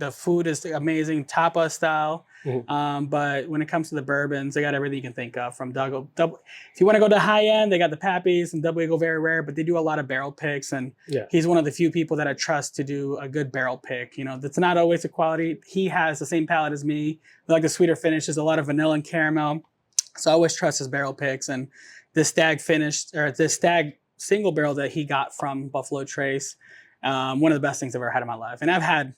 The food is amazing, tapa style. Mm-hmm. But when it comes to the bourbons, they got everything you can think of. From double, if you want to go to high end, they got the Pappies and Double Eagle, very rare, but they do a lot of barrel picks. And he's one of the few people that I trust to do a good barrel pick. You know, that's not always the quality. He has the same palate as me. I like the sweeter finishes, a lot of vanilla and caramel. So I always trust his barrel picks. And this stag single barrel that he got from Buffalo Trace, one of the best things I've ever had in my life. And I've had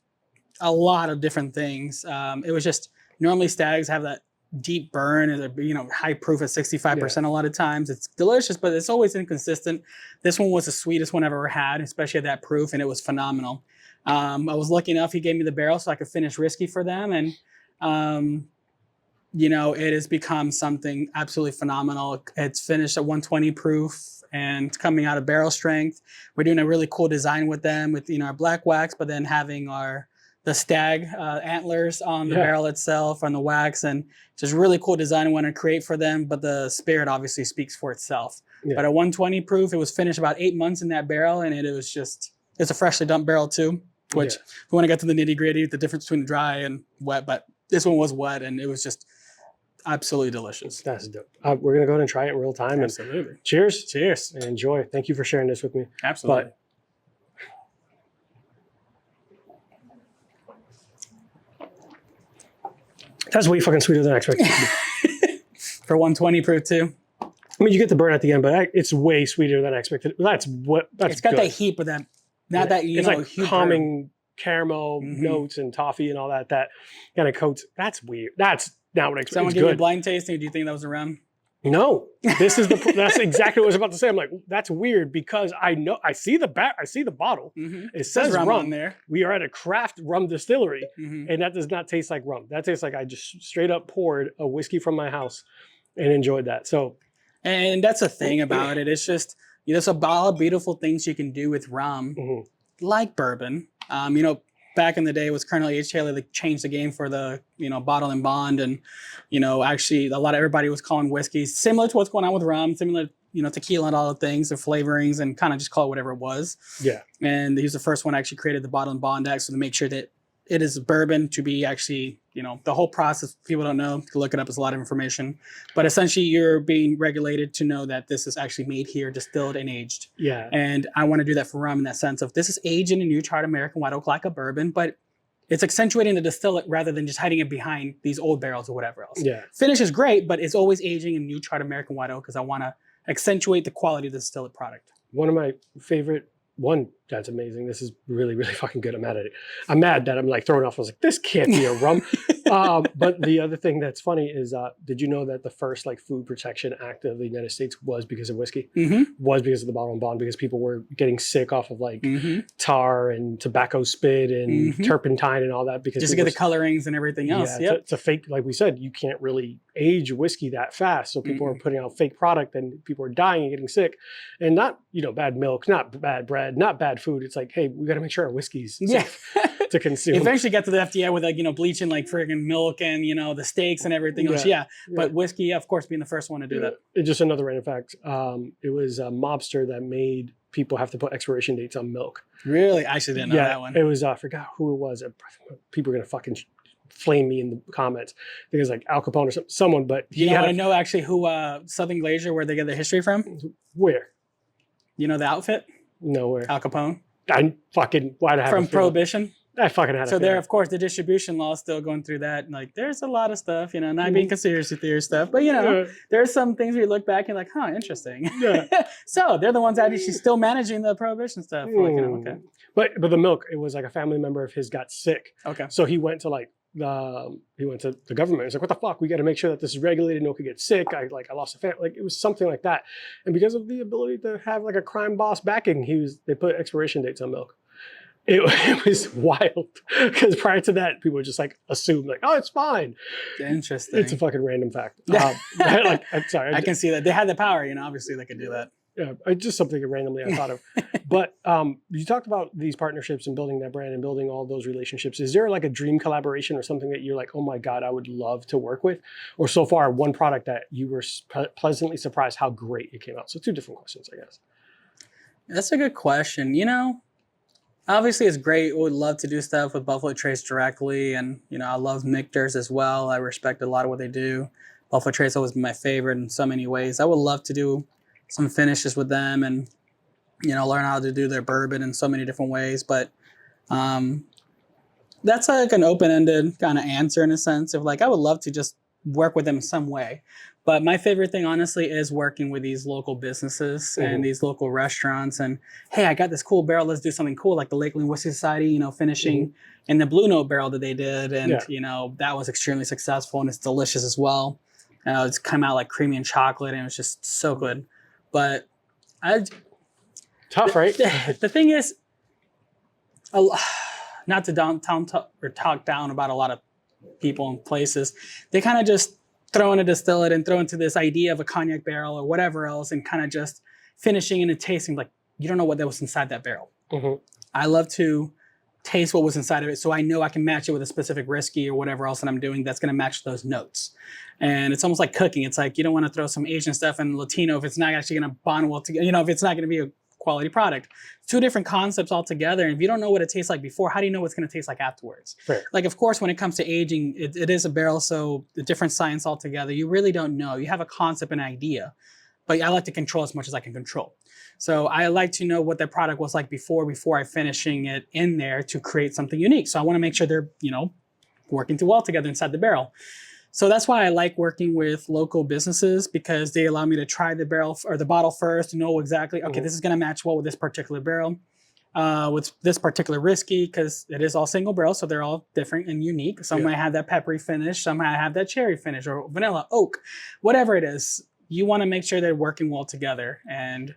a lot of different things. It was just, normally stags have that deep burn and high proof at 65% a lot of times. It's delicious, but it's always inconsistent. This one was the sweetest one I've ever had, especially at that proof, and it was phenomenal. I was lucky enough, he gave me the barrel so I could finish whiskey for them. And, it has become something absolutely phenomenal. It's finished at 120 proof and coming out of barrel strength. We're doing a really cool design with them with, our black wax, but then having the stag antlers on the barrel itself on the wax, and just really cool design I want to create for them. But the spirit obviously speaks for itself. But at 120 proof, it was finished about 8 months in that barrel, and it's a freshly dumped barrel too, which if we want to get to the nitty gritty, the difference between dry and wet, but this one was wet and it was just absolutely delicious. That's dope. We're going to go ahead and try it in real time. Absolutely. And cheers. Cheers. And enjoy. Thank you for sharing this with me. Absolutely. That's way fucking sweeter than I expected. For 120 proof too. I mean, you get the burn at the end, but it's way sweeter than I expected. That's it's got good. that heat, but it's like calming caramel notes and toffee and all that kind of coats. That's weird. That's not what I expected. Someone give you a blind tasting. Do you think that was a rum? No, that's exactly what I was about to say. I'm like, that's weird because I see the bottle. Mm-hmm. It says rum on there. We are at a craft rum distillery, mm-hmm. and that does not taste like rum. That tastes like I just straight up poured a whiskey from my house and enjoyed that. So, and that's the thing about it. It's just there's a lot of beautiful things you can do with rum, like bourbon. Back in the day, it was Colonel H. Taylor that changed the game for the, bottle and bond. And, actually everybody was calling whiskeys similar to what's going on with rum, similar, tequila and all the things, the flavorings, and kind of just call it whatever it was. Yeah. And he was the first one actually created the bottle and bond act. So to make sure that it is bourbon to be actually, the whole process, people don't know, to look it up, is a lot of information. But essentially you're being regulated to know that this is actually made here, distilled and aged. Yeah. And I want to do that for rum in that sense of this is aged in a new charred American white oak like a bourbon, but it's accentuating the distillate rather than just hiding it behind these old barrels or whatever else. Yeah. Finish is great, but it's always aging in new charred American white oak because I want to accentuate the quality of the distillate product. One of my favorite that's amazing. This is really, really fucking good. I'm mad at it. I'm mad that I'm like throwing off. I was like, this can't be a rum. But the other thing that's funny is, did you know that the first Food Protection Act of the United States was because of whiskey? Was because of the bottle and bond, because people were getting sick off of tar and tobacco spit and turpentine and all that. Because just to get the colorings and everything else. Yeah, it's a fake, like we said, you can't really age whiskey that fast. So people are putting out fake product and people are dying and getting sick. And not, bad milk, not bad bread, not bad food. It's like, hey, we got to make sure our whiskey's safe to consume. Eventually get to the FDA with bleaching friggin' milk and, the steaks and everything else. Yeah. But whiskey, of course, being the first one to do that. Just another random fact. It was a mobster that made people have to put expiration dates on milk. Really? I actually didn't know that one. It was, I forgot who it was. People are going to fucking flame me in the comments. I think it was like Al Capone or someone, but I know actually who Southern Glacier, where they get their history from? Where? The outfit? Nowhere. Al Capone? Why'd I have from Prohibition? I fucking had So there, of course, the distribution law is still going through that. And there's a lot of stuff, not being conspiracy theory stuff, but there's some things where you look back and like, huh, interesting. Yeah. So they're the ones that actually still managing the Prohibition stuff. Okay. But the milk, it was like a family member of his got sick. Okay. So he went to the government. He's like, what the fuck? We got to make sure that this is regulated. No one could get sick. I lost a family. It was something like that. And because of the ability to have a crime boss backing, they put expiration dates on milk. It was wild because prior to that, people would just assume oh, it's fine. Interesting. It's a fucking random fact. I'm sorry. I can see that they had the power. Obviously they could do that. Yeah, just something randomly I thought of. But you talked about these partnerships and building that brand and building all those relationships. Is there a dream collaboration or something that you're like, oh my God, I would love to work with? Or so far, one product that you were pleasantly surprised how great it came out? So two different questions, I guess. That's a good question. Obviously, it's great. We would love to do stuff with Buffalo Trace directly, and I love Michter's as well. I respect a lot of what they do. Buffalo Trace always been my favorite in so many ways. I would love to do some finishes with them, and learn how to do their bourbon in so many different ways. But that's like an open-ended kind of answer in a sense of like I would love to just work with them in some way. But my favorite thing, honestly, is working with these local businesses and these local restaurants. And hey, I got this cool barrel. Let's do something cool, like the Lakeland Whiskey Society, finishing in the Blue Note barrel that they did, and that was extremely successful, and it's delicious as well. It's come out like creamy and chocolate, and it was just so good. But tough, right? The thing is, not to talk down about a lot of people and places, they kind of just throw in a distillate and throw into this idea of a cognac barrel or whatever else, and kind of just finishing and tasting like you don't know what that was inside that barrel. I love to taste what was inside of it, so I know I can match it with a specific whiskey or whatever else that I'm doing that's going to match those notes. And it's almost like cooking. It's like you don't want to throw some Asian stuff in Latino if it's not actually going to bond well together. If it's not going to be a quality product. Two different concepts altogether. And if you don't know what it tastes like before, how do you know what it's going to taste like afterwards? Fair. Like, of course, when it comes to aging, it is a barrel, so a different science altogether. You really don't know. You have a concept and idea, but I like to control as much as I can control. So I like to know what the product was like before I finishing it in there to create something unique. So I want to make sure they're, working too well together inside the barrel. So that's why I like working with local businesses, because they allow me to try the barrel or the bottle first to know exactly, okay, this is going to match well with this particular barrel, with this particular whiskey, because it is all single barrel. So they're all different and unique. Some might have that peppery finish. Some might have that cherry finish or vanilla, oak, whatever it is. You want to make sure they're working well together. And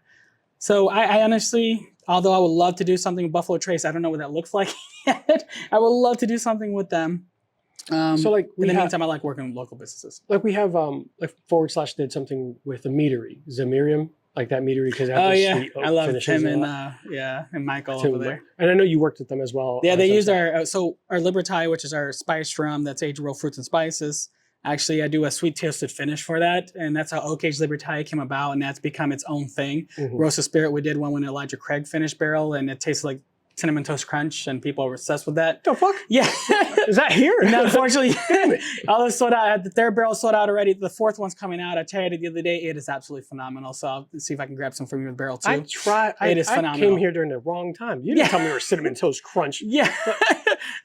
so I honestly, although I would love to do something with Buffalo Trace, I don't know what that looks like yet. I would love to do something with them. So like in the meantime, I like working with local businesses. Like we have like / did something with a meadery, Zamirium, like that meadery, because I love him and Michael over there. And I know you worked with them as well. Yeah, they use our Libertai, which is our spice rum that's aged real fruits and spices. Actually, I do a sweet toasted finish for that, and that's how Oak Aged Libertai came about, and that's become its own thing. Roast of Spirit, we did one when Elijah Craig finished barrel, and it tastes like Cinnamon Toast Crunch, and people are obsessed with that. The fuck? Yeah. Is that here? No, unfortunately, all those sold out. The third barrel sold out already. The fourth one's coming out. I tried it the other day. It is absolutely phenomenal. So I'll see if I can grab some from your barrel too. It is phenomenal. I came here during the wrong time. You didn't tell me we were Cinnamon Toast Crunch. Yeah.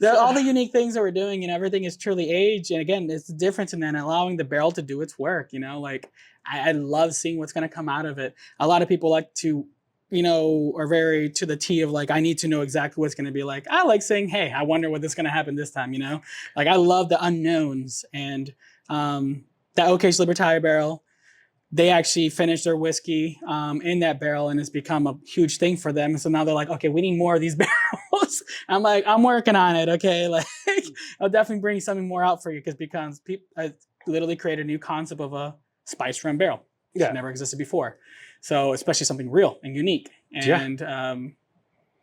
All the unique things that we're doing, and everything is truly aged. And again, it's the difference in then allowing the barrel to do its work. Like I love seeing what's going to come out of it. A lot of people like to, are very to the T of like, I need to know exactly what's going to be like. I like saying, hey, I wonder what's going to happen this time, Like I love the unknowns. And that Oak Aged Libertai barrel, they actually finished their whiskey in that barrel, and it's become a huge thing for them. And so now they're like, okay, we need more of these barrels. I'm like, I'm working on it, okay? Like, I'll definitely bring something more out for you, because I literally created a new concept of a spice rum barrel. It never existed before. So especially something real and unique. And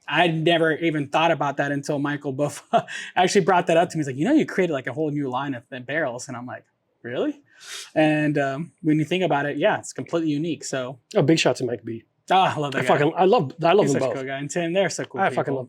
I never even thought about that until Michael Buffa actually brought that up to me. He's like, you created like a whole new line of barrels. And I'm like, really? And when you think about it, it's completely unique. So big shout to Mike B. I love that guy. I love He's them such both. A cool guy. And Tim, they're so cool. I fucking love.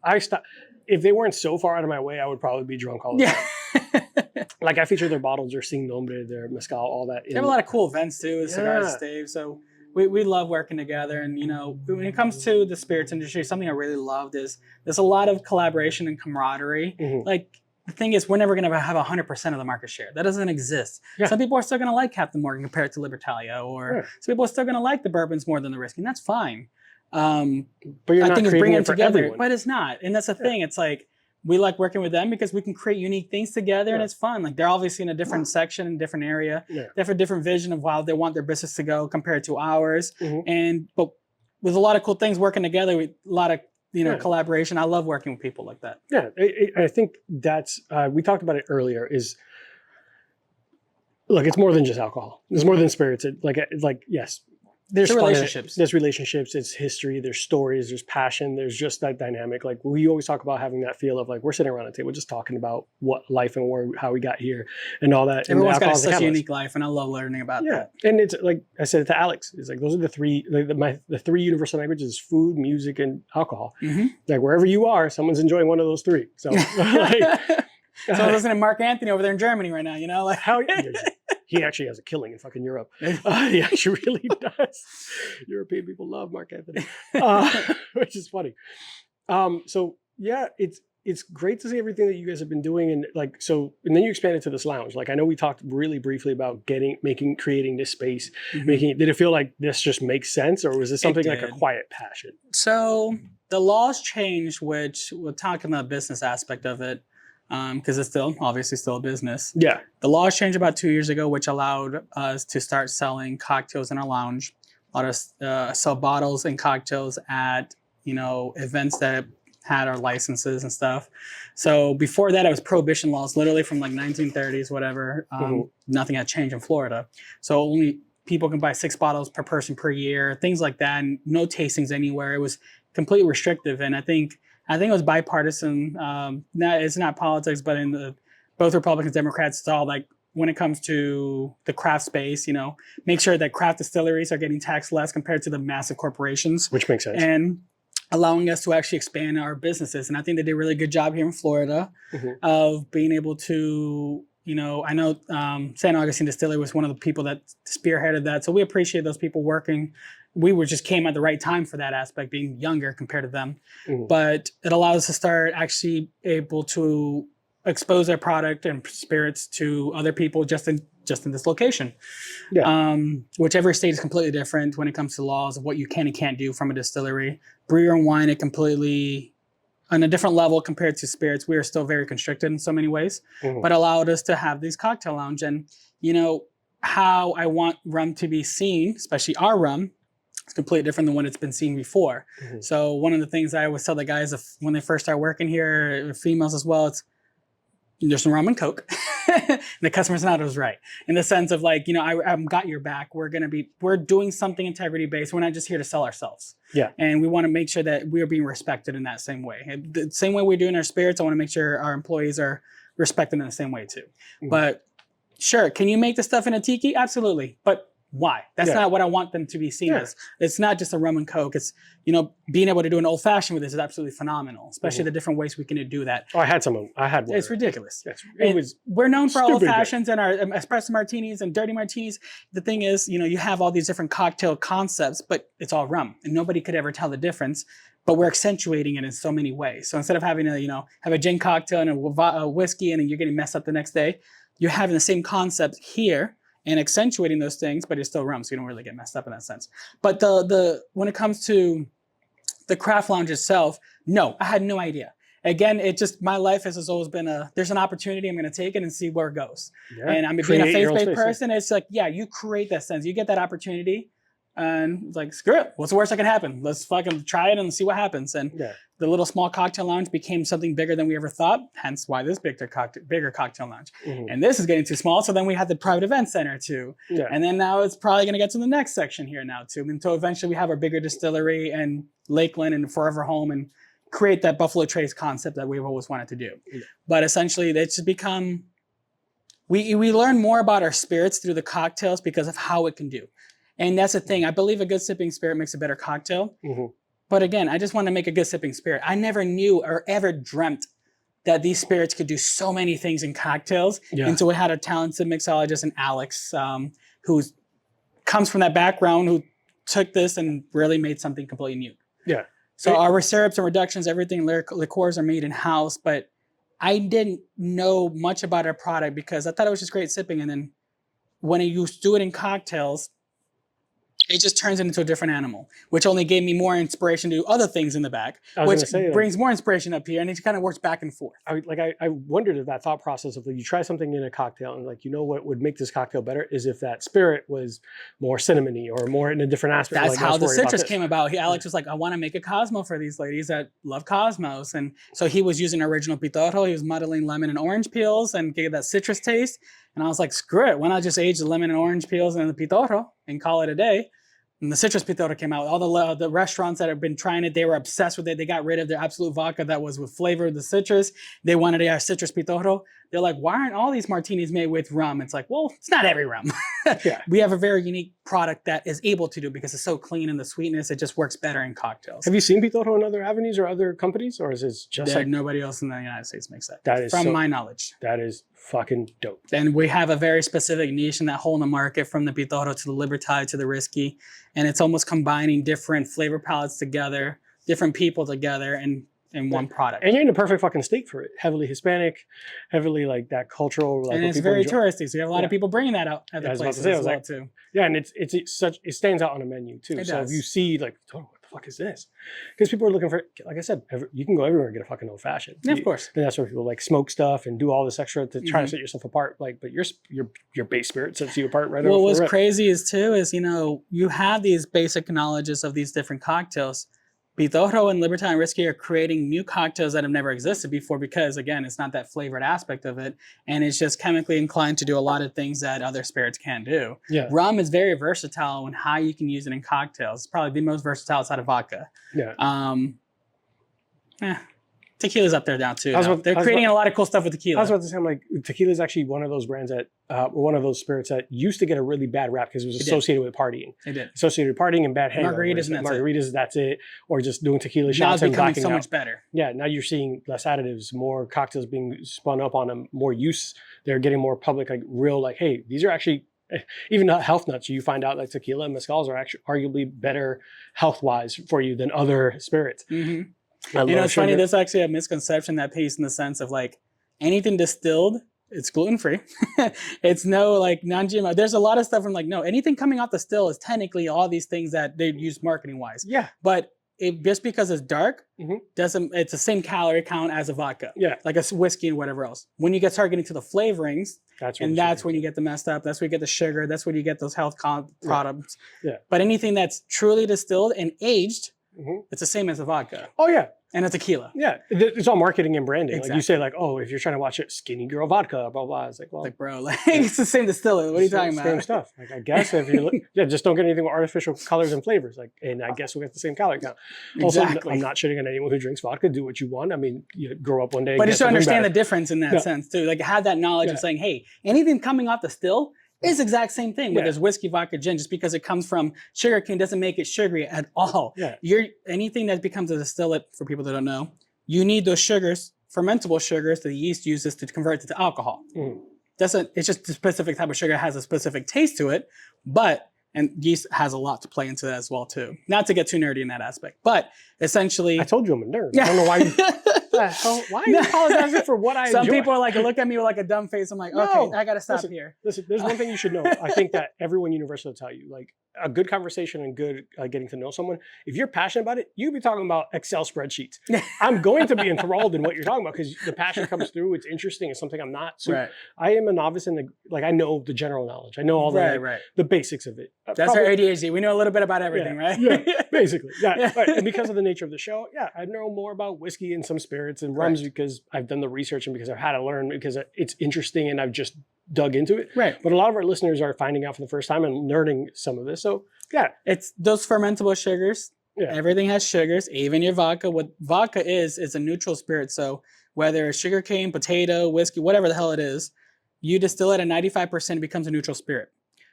If they weren't so far out of my way, I would probably be drunk all the time. Like I feature their bottles, their Sin Nombre, their mezcal, all that. They have a lot of cool events too. Cigars Dave. So we love working together. And when it comes to the spirits industry, something I really loved is there's a lot of collaboration and camaraderie. Like the thing is, we're never going to have 100% of the market share. That doesn't exist. Some people are still going to like Captain Morgan compared to Libertalia, or some people are still going to like the bourbons more than the whiskey, and that's fine. But you're not creating it for together, everyone. But it's not, and that's the thing. It's like we like working with them because we can create unique things together, and it's fun. Like they're obviously in a different section, in a different area. They have a different vision of how they want their business to go compared to ours, but with a lot of cool things working together, with a lot of collaboration. I love working with people like that. Yeah, I think that's we talked about it earlier. Look, it's more than just alcohol. It's more than spirits. Yes, there's relationships. There's relationships, it's history, there's stories, there's passion, there's just that dynamic. Like we always talk about having that feel of like we're sitting around a table just talking about what life and how we got here and all that. Everyone's got such a unique life, and I love learning about that. And it's like I said to Alex, it's like those are the three the three universal languages: food, music, and alcohol. Like wherever you are, someone's enjoying one of those three. So like, so listening to Mark Anthony over there in Germany right now, you know, like how he actually has a killing in fucking Europe. He actually really does. European people love Mark Anthony, which is funny. So yeah, it's great to see everything that you guys have been doing, and like and then you expanded to this lounge. Like I know we talked really briefly about creating this space, did it feel like this just makes sense, or was this something like a quiet passion? So the laws changed, which we're talking about the business aspect of it. Because it's obviously still a business. Yeah. The laws changed about 2 years ago, which allowed us to start selling cocktails in our lounge. Allowed us sell bottles and cocktails at, events that had our licenses and stuff. So before that, it was prohibition laws, literally from like 1930s, whatever. Nothing had changed in Florida. So only people can buy 6 bottles per person per year, things like that, and no tastings anywhere. It was completely restrictive, and I think it was bipartisan. It's not politics, but in both Republicans, Democrats, it's all like when it comes to the craft space, make sure that craft distilleries are getting taxed less compared to the massive corporations. Which makes sense. And allowing us to actually expand our businesses. And I think they did a really good job here in Florida of being able to, I know San Augustine Distillery was one of the people that spearheaded that. So we appreciate those people working. We just came at the right time for that aspect, being younger compared to them. But it allows us to start actually able to expose our product and spirits to other people just in this location. Yeah. Which every state is completely different when it comes to laws of what you can and can't do from a distillery. Beer and wine, it completely on a different level compared to spirits. We are still very constricted in so many ways, but allowed us to have these cocktail lounge. And how I want rum to be seen, especially our rum, it's completely different than when it's been seen before. So one of the things I always tell the guys when they first start working here, females as well, it's there's some rum and Coke. The customer's not always right in the sense of like, I've got your back. We're doing something integrity based. We're not just here to sell ourselves. Yeah. And we want to make sure that we are being respected in that same way. And the same way we're doing our spirits, I want to make sure our employees are respected in the same way too. But sure, can you make the stuff in a tiki? Absolutely. But why? That's not what I want them to be seen as. It's not just a rum and Coke. It's, being able to do an old fashioned with this is absolutely phenomenal, especially the different ways we can do that. Oh, I had some of them. I had one. It's ridiculous. We're known for our old fashions and our espresso martinis and dirty martinis. The thing is, you have all these different cocktail concepts, but it's all rum and nobody could ever tell the difference. But we're accentuating it in so many ways. So instead of having to, have a gin cocktail and a whiskey and you're getting messed up the next day, you're having the same concept here and accentuating those things, but it's still rum, so you don't really get messed up in that sense. But when it comes to the craft lounge itself, no, I had no idea. Again, my life has always been there's an opportunity, I'm going to take it and see where it goes. Yeah. And I'm being a faith-based person. It's like, you create that sense. You get that opportunity and it's like, screw it. What's the worst that can happen? Let's fucking try it and see what happens. And the little small cocktail lounge became something bigger than we ever thought. Hence why this bigger cocktail lounge. And this is getting too small. So then we had the private event center too. Yeah. And then now it's probably going to get to the next section here now too. Until eventually we have our bigger distillery and Lakeland and Forever Home and create that Buffalo Trace concept that we've always wanted to do. Yeah. But essentially it's just become, we learn more about our spirits through the cocktails because of how it can do. And that's the thing. I believe a good sipping spirit makes a better cocktail. But again, I just want to make a good sipping spirit. I never knew or ever dreamt that these spirits could do so many things in cocktails. Yeah. Until we had a talented mixologist in Alex, who comes from that background, who took this and really made something completely new. Yeah. So our syrups and reductions, everything, liqueurs are made in-house. But I didn't know much about our product because I thought it was just great sipping. And then when you do it in cocktails, it just turns it into a different animal, which only gave me more inspiration to do other things in the back, which brings more inspiration up here, and it kind of works back and forth. I wondered if that thought process of you try something in a cocktail and what would make this cocktail better is if that spirit was more cinnamony or more in a different aspect. That's how the citrus came about. Alex was like, I want to make a Cosmo for these ladies that love Cosmos. And so he was using original Pitorro. He was muddling lemon and orange peels and gave that citrus taste. And I was like, screw it. Why not just age the lemon and orange peels in the Pitorro and call it a day? And the citrus pitorro came out. All the restaurants that have been trying it, they were obsessed with it. They got rid of their absolute vodka that was with flavor of the citrus. They wanted a citrus pitorro. They're like, why aren't all these martinis made with rum? It's like, well, it's not every rum. Yeah. We have a very unique product that is able to do because it's so clean and the sweetness, it just works better in cocktails. Have you seen pitorro in other avenues or other companies, or is it just like nobody else in the United States makes that? That is from my knowledge. That is fucking dope. And we have a very specific niche in that hole in the market, from the pitorro to the Libertad to the Risky. And it's almost combining different flavor palettes together, different people together in one product. And you're in the perfect fucking state for it. Heavily Hispanic, heavily like that cultural. Like, and it's very touristy. So you have a lot of people bringing that out at the places as well too. Yeah, and it stands out on a menu too. So if you see like, oh, what the fuck is this? Because people are looking for, like I said, you can go everywhere and get a fucking old fashioned. Yeah, of course. And that's where people like smoke stuff and do all this extra to try to set yourself apart. Like, but your base spirit sets you apart right away. Well, what's crazy is you have these basic knowledges of these different cocktails. Pitorro and Libertad and Risky are creating new cocktails that have never existed before because, again, it's not that flavored aspect of it. And it's just chemically inclined to do a lot of things that other spirits can't do. Yeah. Rum is very versatile in how you can use it in cocktails. It's probably the most versatile outside of vodka. Yeah. Tequila's up there now too. They're creating a lot of cool stuff with tequila. I was about to say, I'm like, tequila is actually one of those brands that, one of those spirits that used to get a really bad rap because it was associated with partying. It did. Associated with partying and bad hangovers. Margaritas, that's it. Or just doing tequila shots. Now it's and becoming blacking so out. much better. Yeah, now you're seeing less additives, more cocktails being spun up on them, more use. They're getting more public, like real, like, hey, these are actually, even health nuts. You find out like tequila and mezcals are actually arguably better health-wise for you than other spirits. Mm-hmm. It's funny, there's actually a misconception that piece in the sense of like anything distilled, it's gluten-free. It's no like non-GMO. There's a lot of stuff from like, no, anything coming off the still is technically all these things that they use marketing-wise. Yeah. But just because it's dark, it's the same calorie count as a vodka. Yeah. Like a whiskey and whatever else. When you start getting to the flavorings, that's when you get the messed up. That's where you get the sugar. That's when you get those health products. Yeah. But anything that's truly distilled and aged, it's the same as a vodka. Oh, yeah. And a tequila. Yeah. It's all marketing and branding. Exactly. Like you say, like, oh, if you're trying to watch it, skinny girl vodka, blah, blah. It's like, well. Like, bro, like, it's the same distiller. What are you talking about? Same stuff. Like, I guess if you look, just don't get anything with artificial colors and flavors. Like, and I guess we'll get the same calorie count. Exactly. Also, I'm not shitting on anyone who drinks vodka. Do what you want. I mean, you grow up one day. But just to understand the difference in that sense, too. Like, have that knowledge of saying, hey, anything coming off the still is the exact same thing. Whether it's whiskey, vodka, gin, just because it comes from sugar cane doesn't make it sugary at all. Yeah. Anything that becomes a distillate, for people that don't know, you need those sugars, fermentable sugars that the yeast uses to convert it to alcohol. It's just a specific type of sugar, has a specific taste to it, and yeast has a lot to play into that as well too. Not to get too nerdy in that aspect, but essentially, I told you I'm a nerd. I don't know why you. Why are you apologizing for what I enjoy? Some people are like, look at me with like a dumb face. I'm like, okay, I gotta stop here. Listen, there's one thing you should know. I think that everyone universally will tell you, like a good conversation and good getting to know someone. If you're passionate about it, you be talking about Excel spreadsheets. I'm going to be enthralled in what you're talking about because the passion comes through. It's interesting. It's something I'm not. So I am a novice in I know the general knowledge. I know all the basics of it. That's our ADHD. We know a little bit about everything, right? Yeah, basically. Yeah. Right. And because of the nature of the show, I know more about whiskey and some spirits and rums because I've done the research and because I've had to learn because it's interesting and I've just dug into it. Right. But a lot of our listeners are finding out for the first time and learning some of this. So it's those fermentable sugars. Yeah. Everything has sugars, even your vodka. What vodka is a neutral spirit. So whether it's sugarcane, potato, whiskey, whatever the hell it is, you distill it at 95%, it becomes a neutral spirit.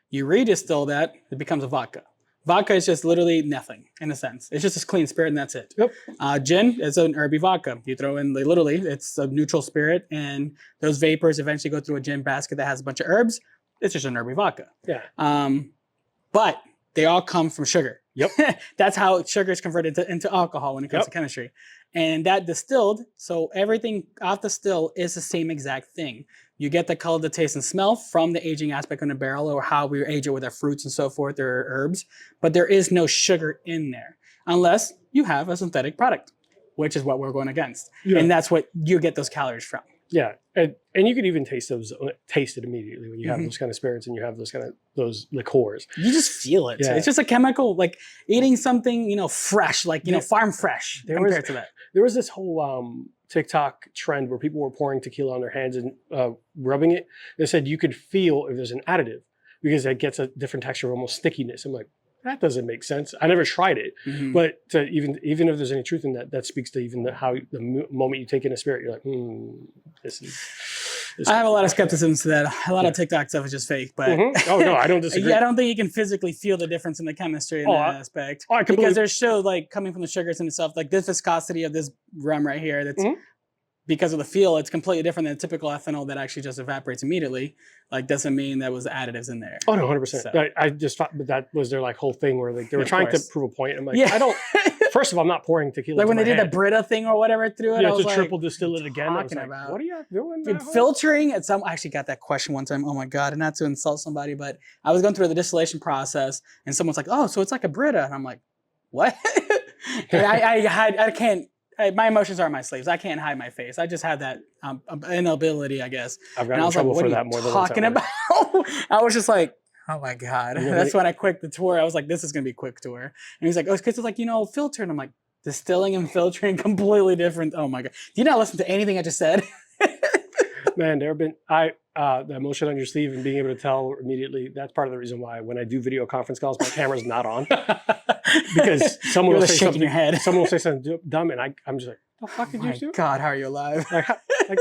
You redistill that, it becomes a vodka. Vodka is just literally nothing in a sense. It's just a clean spirit and that's it. Yep. Gin is an herby vodka. You throw in, it's a neutral spirit and those vapors eventually go through a gin basket that has a bunch of herbs. It's just an herby vodka. Yeah. But they all come from sugar. Yep. That's how sugar is converted into alcohol when it comes to chemistry. And that distilled, so everything off the still is the same exact thing. You get the color, the taste, and smell from the aging aspect in the barrel or how we age it with our fruits and so forth or herbs. But there is no sugar in there unless you have a synthetic product, which is what we're going against. Yeah. And that's what you get those calories from. Yeah. And you could even taste it immediately when you have those kind of spirits and you have those liqueurs. You just feel it. Yeah. It's just a chemical, like eating something, fresh, farm fresh compared to that. There was this whole TikTok trend where people were pouring tequila on their hands and rubbing it. They said you could feel if there's an additive because it gets a different texture, almost stickiness. I'm like, that doesn't make sense. I never tried it, but even if there's any truth in that, that speaks to even how the moment you take in a spirit, you're like, this is. I have a lot of skepticism to that. A lot of TikTok stuff is just fake, but oh no, I don't disagree. I don't think you can physically feel the difference in the chemistry in that aspect. Because there's still like coming from the sugars and stuff, like this viscosity of this rum right here. That's because of the feel, it's completely different than typical ethanol that actually just evaporates immediately. Like doesn't mean there was additives in there. Oh no, 100%. So. I just thought that was their like whole thing where like they were trying to prove a point. I'm like, I don't. First of all, I'm not pouring tequila. Like when they did the Brita thing or whatever through it. Yeah, I was to triple distill it again. I was like, what are you doing? Filtering at some. I actually got that question one time. Oh my god, and not to insult somebody, but I was going through the distillation process, and someone's like, "Oh, so it's like a Brita," and I'm like, "What?" I can't. My emotions are my sleeves. I can't hide my face. I just have that inability, I guess. I've gotten in trouble for that more than once. Talking about. I was just like, oh my god. That's when I quit the tour. I was like, this is gonna be a quick tour. And he's like, oh, it's because it's like filter. And I'm like, distilling and filtering completely different. Oh my god. Do you not listen to anything I just said? Man, there have been the emotion on your sleeve and being able to tell immediately. That's part of the reason why when I do video conference calls, my camera's not on because someone will say something. Your head. Someone will say something dumb, and I'm just like, "The fuck did you do?" God, how are you alive? Like,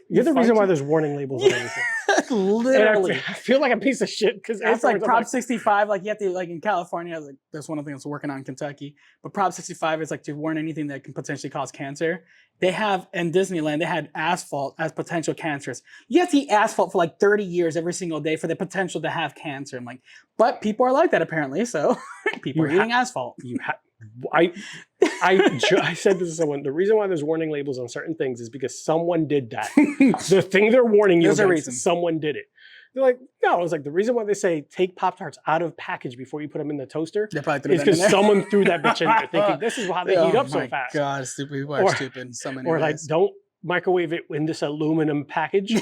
you're the reason why there's warning labels on everything. Literally, I feel like a piece of shit because it's like Prop 65. Like you have to like in California, like that's one of the things I'm working on in Kentucky. But Prop 65 is like to warn anything that can potentially cause cancer. They have in Disneyland, they had asphalt as potential cancers. You have to eat asphalt for like 30 years every single day for the potential to have cancer. I'm like, but people are like that apparently. So people are eating asphalt. I said this to someone. The reason why there's warning labels on certain things is because someone did that. The thing they're warning you against, someone did it. They're like, no, it's like the reason why they say take Pop-Tarts out of package before you put them in the toaster is because someone threw that bitch in there thinking this is how they heat up so fast. God, stupid people are stupid. So many or like, don't microwave it in this aluminum package.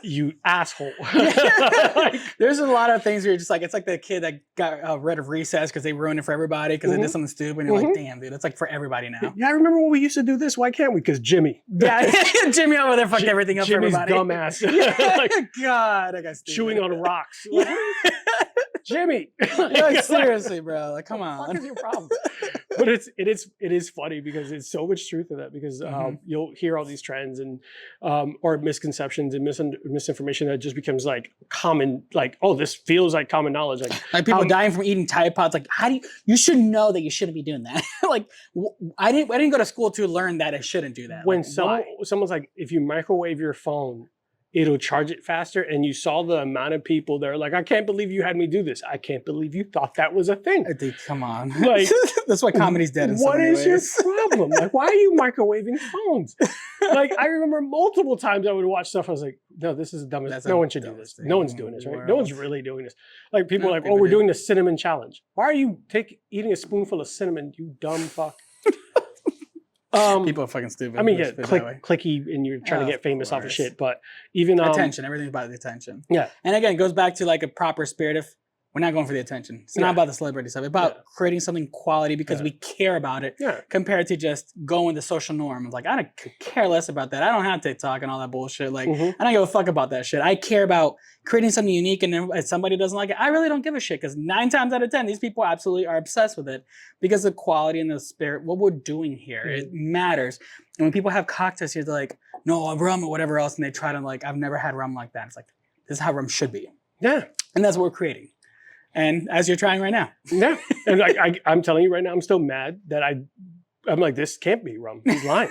You asshole. Like, there's a lot of things where you're just like, it's like the kid that got rid of recess because they ruined it for everybody because they did something stupid. And you're like, damn, dude, it's like for everybody now. Yeah, I remember when we used to do this. Why can't we? Because Jimmy. Yeah, Jimmy over there fucked everything up Jimmy's for everybody. Dumbass. Like, God, I got stupid. Chewing on rocks. Like, Jimmy. Like, seriously, bro. Like, come on. What the fuck is your problem? But it is funny because it's so much truth in that because you'll hear all these trends and or misconceptions and misinformation that just becomes like common, like, oh, this feels like common knowledge. Like people dying from eating Tide Pods. Like, how do you should know that you shouldn't be doing that. Like, I didn't go to school to learn that I shouldn't do that. When someone's like, if you microwave your phone, it'll charge it faster. And you saw the amount of people that are like, I can't believe you had me do this. I can't believe you thought that was a thing. I think, come on. Like, that's why comedy's dead in what is your ways. problem? Like, why are you microwaving phones? Like, I remember multiple times I would watch stuff. I was like, no, this is the dumbest. No one should do this. No one's doing this, right? No one's really doing this. Like, people are like, oh, we're doing the cinnamon challenge. Why are you eating a spoonful of cinnamon, you dumb fuck? People are fucking stupid. I mean, yeah, clicky, and you're trying to get famous off of shit. But even attention, everything's about the attention. Yeah, and again, it goes back to like a proper spirit of we're not going for the attention. It's not about the celebrity stuff. It's about creating something quality because we care about it. Yeah. Compared to just going the social norm. It's like I don't care less about that. I don't have TikTok and all that bullshit. Like I don't give a fuck about that shit. I care about creating something unique, and if somebody doesn't like it, I really don't give a shit because 9 times out of 10, these people absolutely are obsessed with it because the quality and the spirit, what we're doing here, it matters. And when people have cocktails here, they're like, no, rum or whatever else, and they try to like, I've never had rum like that. It's like, this is how rum should be. Yeah. And that's what we're creating. And as you're trying right now. Yeah. And I'm telling you right now, I'm still mad that I'm like, this can't be rum. He's lying.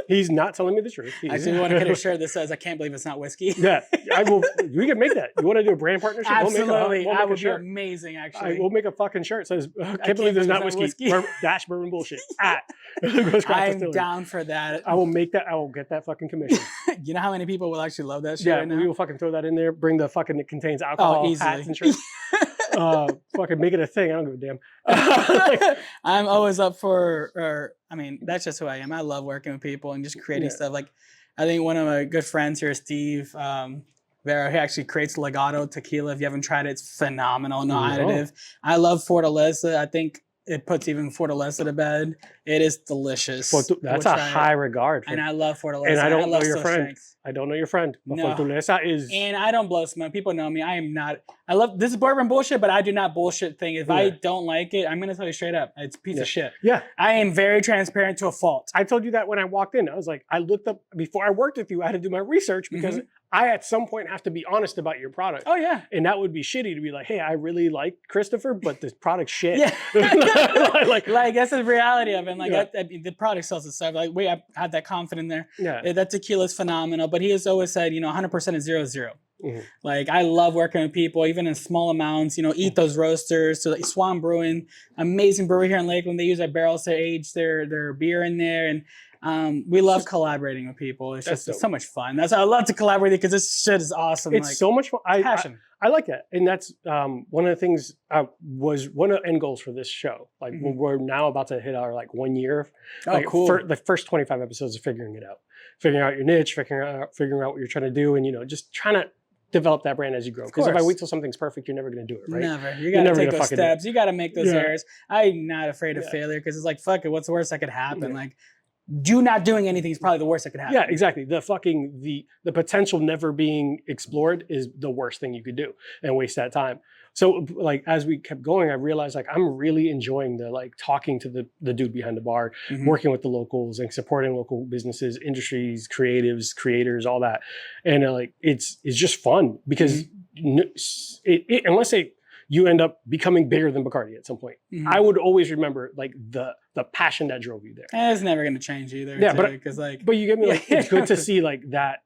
He's not telling me the truth. I do want to get a shirt that says, I can't believe it's not whiskey. Yeah. I will. We can make that. You want to do a brand partnership? Absolutely. That would be amazing, actually. We'll make a fucking shirt that says, I can't believe there's not whiskey. Dash Bourbon Bullshit. I'm down for that. I will make that. I will get that fucking commission. You know how many people will actually love that shit right now? We will fucking throw that in there. Bring the fucking, it contains alcohol, hats and shirts. Fucking make it a thing. I don't give a damn. I'm always up for, I mean, that's just who I am. I love working with people and just creating stuff. Like, I think one of my good friends here, Steve Vera, he actually creates Legato tequila. If you haven't tried it, it's phenomenal. No additive. I love Fortaleza. I think it puts even Fortaleza to bed. It is delicious. That's a high regard. And I love Fortaleza. And I don't know love your Still friend. Strength. I don't know your friend. But No. Fortaleza is... And I don't blow smoke. People know me. I am not... I love... This is bourbon bullshit, but I do not bullshit thing. If I don't like it, I'm going to tell you straight up. It's a piece of shit. Yeah. I am very transparent to a fault. I told you that when I walked in. I was like, I looked up... Before I worked with you, I had to do my research because I at some point have to be honest about your product. Oh, yeah. And that would be shitty to be like, hey, I really like Christopher, but this product's shit. Yeah. like that's the reality of it. And the product sells itself. Like, wait, I had that confidence there. Yeah. That tequila is phenomenal. But he has always said, 100% is 0-0. Like, I love working with people, even in small amounts, eat those roasters. So like Swan Brewing, amazing brewery here in Lakeland. They use our barrels to age their beer in there. And we love collaborating with people. It's just so much fun. That's why I love to collaborate because this shit is awesome. It's so much fun. Passion. I like that. And that's one of the things was one of the end goals for this show. Like we're now about to hit our 1 year. Cool. The first 25 episodes of figuring it out. Figuring out your niche, figuring out what you're trying to do, and just trying to develop that brand as you grow. Because if I wait till something's perfect, you're never going to do it, right? Never. You got to take those steps. You got to make those errors. I'm not afraid of failure because it's like, fuck it, what's the worst that could happen? Like, not doing anything is probably the worst that could happen. Yeah, exactly. The potential never being explored is the worst thing you could do and waste that time. So as we kept going, I realized I'm really enjoying the talking to the dude behind the bar, working with the locals and supporting local businesses, industries, creatives, creators, all that. And it's just fun because unless you end up becoming bigger than Bacardi at some point. I would always remember the passion that drove you there. And it's never going to change either. Yeah, too, but you get me it's good to see that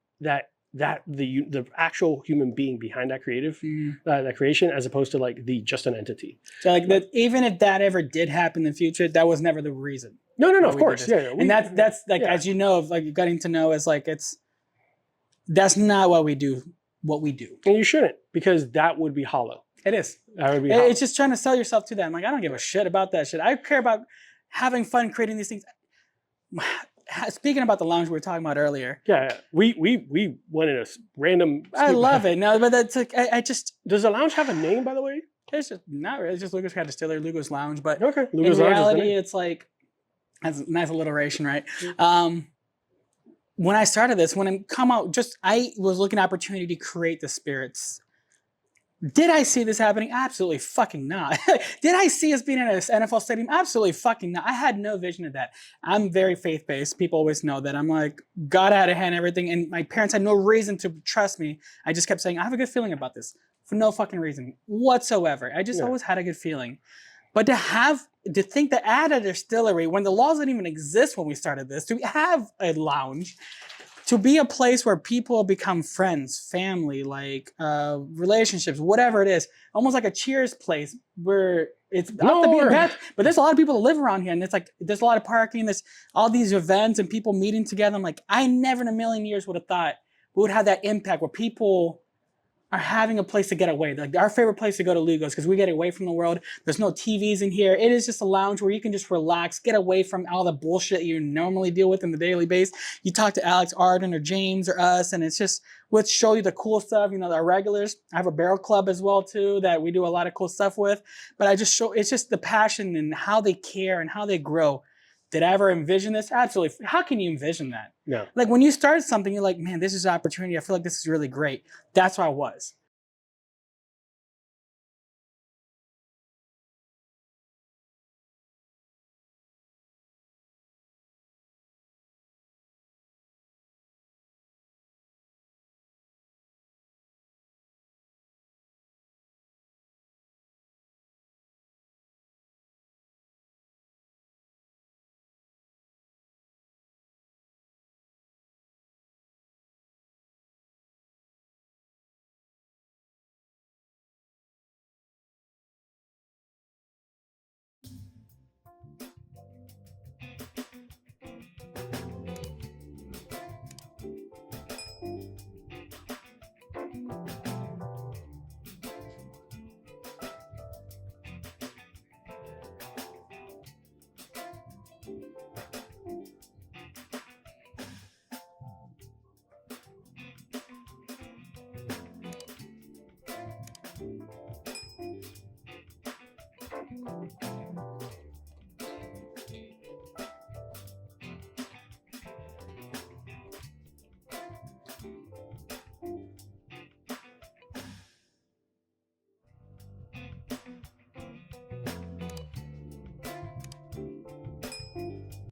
the actual human being behind that creative that creation as opposed to the just an entity. So that even if that ever did happen in the future, that was never the reason. No, of course, and that's as you know, getting to know is that's not what we do. And you shouldn't, because that would be hollow. It is. That would be hollow. It's just trying to sell yourself to them. I don't give a shit about that shit. I care about having fun creating these things. Speaking about the lounge we were talking about earlier. Yeah. We went in a random... I love it. No, but that's I just... Does the lounge have a name, by the way? It's just not really. It's just Lugo's got Distillery, Lugo's Lounge. But okay. Lugo's in reality, it's that's a nice alliteration, right? When I started this, when I come out, I was looking at opportunity to create the spirits. Did I see this happening? Absolutely fucking not. Did I see us being in an NFL stadium? Absolutely fucking not. I had no vision of that. I'm very faith-based. People always know that. I'm God had a hand in everything. And my parents had no reason to trust me. I just kept saying, I have a good feeling about this. For no fucking reason whatsoever. I just always had a good feeling. But to think to add a distillery when the laws didn't even exist when we started this, to have a lounge, to be a place where people become friends, family, relationships, whatever it is, almost like a Cheers place where it's not the being path, but there's a lot of people that live around here, and it's there's a lot of parking, there's all these events and people meeting together. I'm I never in a million years would have thought we would have that impact where people are having a place to get away. Our favorite place to go to Lugo's because we get away from the world. There's no TVs in here. It is just a lounge where you can just relax, get away from all the bullshit you normally deal with on the daily basis. You talk to Alex, Arden, or James, or us, and it's just, we'll show you the cool stuff, our regulars. I have a barrel club as well, too, that we do a lot of cool stuff with. But it's just the passion and how they care and how they grow. Did I ever envision this? Absolutely. How can you envision that? No. When you start something, you're man, this is an opportunity. I feel like this is really great. That's where I was.